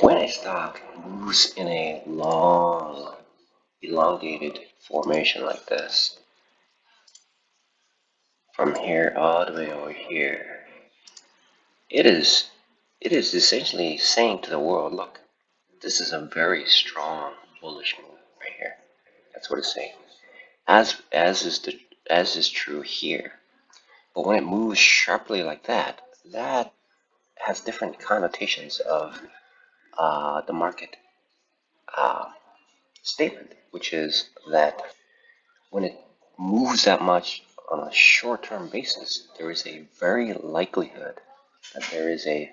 When a stock moves in a long, elongated formation like this, from here all the way over here, it is essentially saying to the world, look, this is a very strong bullish move right here. That's what it's saying. As is true here. But when it moves sharply like that, that has different connotations of the market uh, statement, which is that when it moves that much on a short-term basis, there is a very likelihood that there is a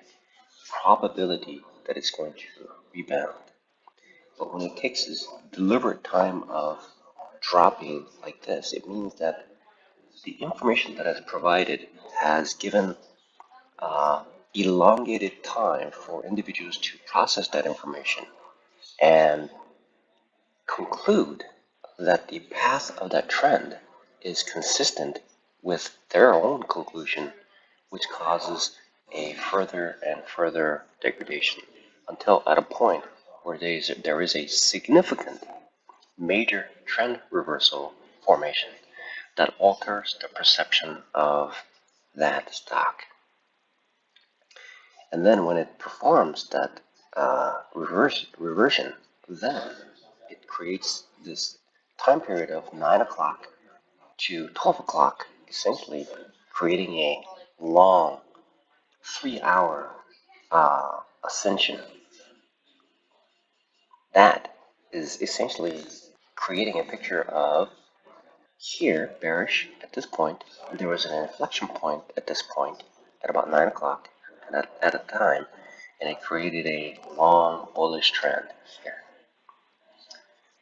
probability that it's going to rebound. But when it takes this deliberate time of dropping like this, it means that the information that is provided has given elongated time for individuals to process that information and conclude that the path of that trend is consistent with their own conclusion, which causes a further and further degradation until at a point where there is a significant major trend reversal formation that alters the perception of that stock. And then when it performs that reversion, then it creates this time period of 9 o'clock to 12 o'clock, essentially creating a long 3-hour ascension. That is essentially creating a picture of here, bearish at this point. There was an inflection point at this point at about 9 o'clock at a time, and it created a long bullish trend here.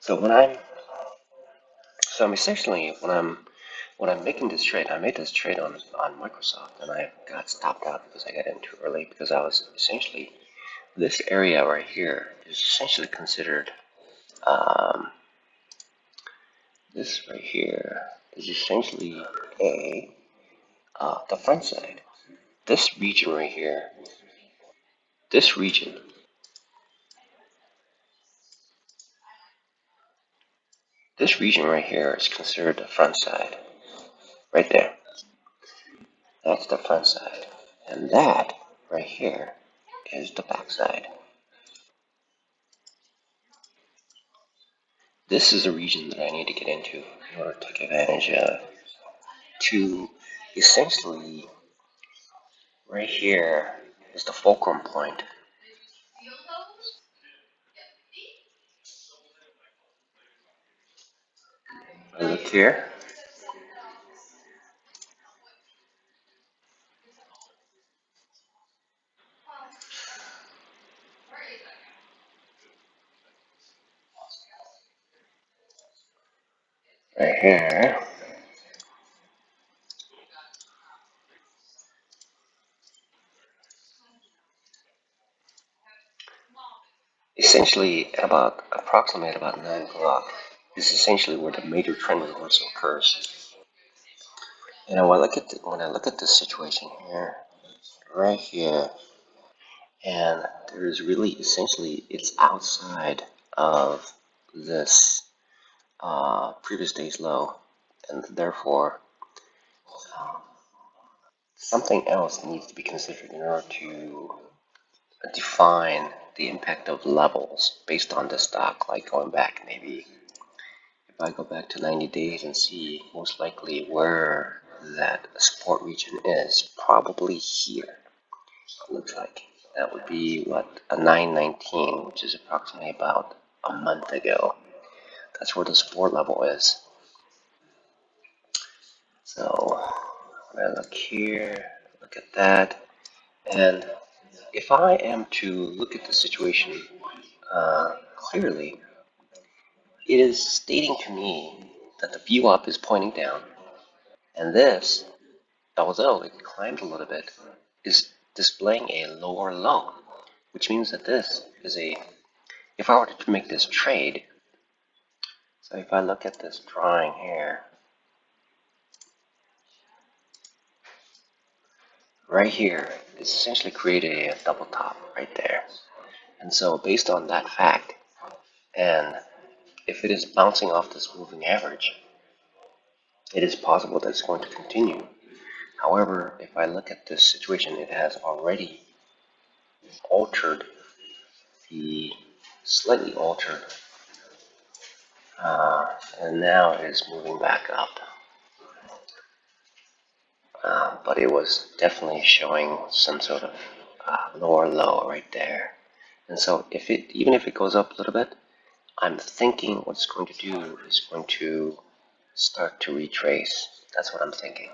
So I'm essentially when I'm making this trade, I made this trade on Microsoft, and I got stopped out because I got in too early because I was essentially this area right here is essentially considered this right here is essentially a the front side. This region right here, this region, this region right here is considered the front side. Right there. That's the front side. And that right here is the back side. This is a region that I need to get into in order to take advantage of to essentially right here is the fulcrum point. Look here. Right here. Essentially, at approximately about 9 o'clock is essentially where the major trend reversal occurs. And when I look at this situation here, right here, and there is really essentially it's outside of this previous day's low, and therefore something else needs to be considered in order to define the impact of levels based on the stock, like going back maybe if I go back to 90 days and see most likely where that support region is, probably here. It looks like that would be what a 919, which is approximately about a month ago. That's where the support level is. So when I look here, look at that, and if I am to look at the situation clearly, it is stating to me that the view up is pointing down, and this, although it climbed a little bit, is displaying a lower low, which means that this is if I were to make this trade, so if I look at this drawing here, right here, it's essentially created a double top right there. And so based on that fact, and if it is bouncing off this moving average, it is possible that it's going to continue. However, if I look at this situation, it has already altered the slightly altered, and now is moving back up. But it was definitely showing some sort of lower low right there. And so even if it goes up a little bit, I'm thinking what it's going to do is going to start to retrace. That's what I'm thinking.